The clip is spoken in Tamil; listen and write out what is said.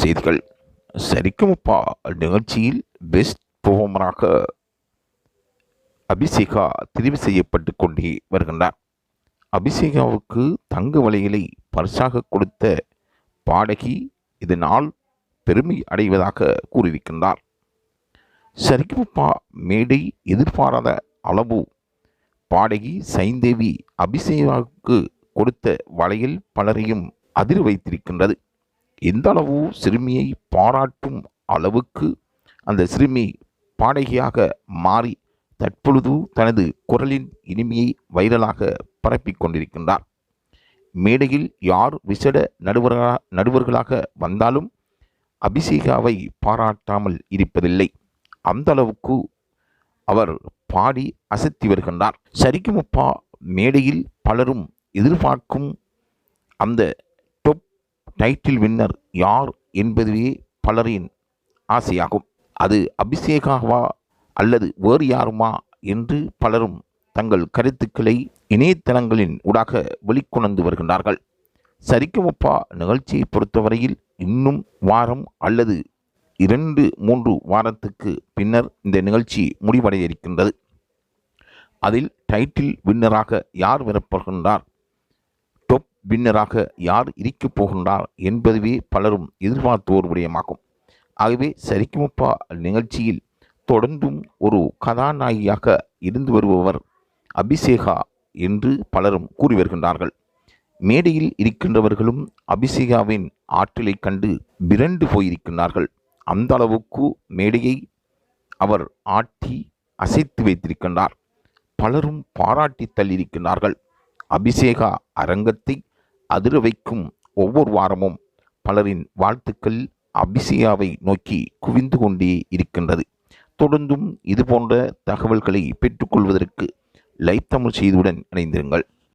செய்திகள். சரிகமபா நிகழ்ச்சியில் பெஸ்ட் பெர்ஃபார்மராக அபிஷேகா தெரிவு செய்யப்பட்டு கொண்டே வருகின்றார். அபிஷேகாவுக்கு தங்க வளையலை பரிசாக கொடுத்த பாடகி இதனால் பெருமை அடைவதாக கூறியிருக்கின்றார். சரிகமபா மேடை எதிர்பாராத அளவு பாடகி சைந்தேவி அபிஷேகாவுக்கு கொடுத்த வளையல் பலரையும் அதிர வைத்திருக்கின்றது. எந்த அளவு சிறுமியை பாராட்டும் அளவுக்கு அந்த சிறுமி பாடகியாக மாறி தற்பொழுது தனது குரலின் இனிமையை வைரலாக பரப்பிக் கொண்டிருக்கின்றார். மேடையில் யார் விசேட நடுவர்களாக வந்தாலும் அபிஷேகாவை பாராட்டாமல் இருப்பதில்லை. அந்த அளவுக்கு அவர் பாடி அசத்தி வருகின்றார். சரிகமபா மேடையில் பலரும் எதிர்பார்க்கும் அந்த டாப் டைட்டில் வின்னர் யார் என்பதுவே பலரின் ஆசையாகும். அது அபிஷேகாவா அல்லது வேறு யாருமா என்று பலரும் தங்கள் கருத்துக்களை இணையதளங்களின் ஊடாக வெளிக்கொணர்ந்து வருகின்றார்கள். சரிகமபா நிகழ்ச்சியை பொறுத்தவரையில் இன்னும் வாரம் அல்லது 2-3 வாரத்துக்கு பின்னர் இந்த நிகழ்ச்சி முடிவடைய இருக்கின்றது. அதில் டைட்டில் வின்னராக யார் வரப்போகின்றார், டாப் வின்னராக யார் இருக்கப் போகின்றார் என்பதுவே பலரும் எதிர்பார்த்து ஒரு விடயமாகும். ஆகவே சரிகமபா நிகழ்ச்சியில் தொடர்ந்தும் ஒரு கதாநாயகியாக இருந்து வருபவர் அபிஷேகா என்று பலரும் கூறி வருகின்றார்கள். மேடையில் இருக்கின்றவர்களும் அபிஷேகாவின் ஆற்றலை கண்டு விரண்டு போயிருக்கின்றார்கள். அந்த அளவுக்கு மேடையை அவர் ஆட்டி அசைத்து வைத்திருக்கின்றார். பலரும் பாராட்டி தள்ளியிருக்கின்றார்கள். அபிஷேகா அரங்கத்தை அதிர வைக்கும் ஒவ்வொரு வாரமும் பலரின் வாழ்த்துக்கள் அபிஷேகாவை நோக்கி குவிந்து கொண்டே இருக்கின்றது. தொடர்ந்தும் இதுபோன்ற தகவல்களை பெற்றுக்கொள்வதற்கு லைவ் தமிழ் செய்தியுடன் இணைந்திருங்கள்.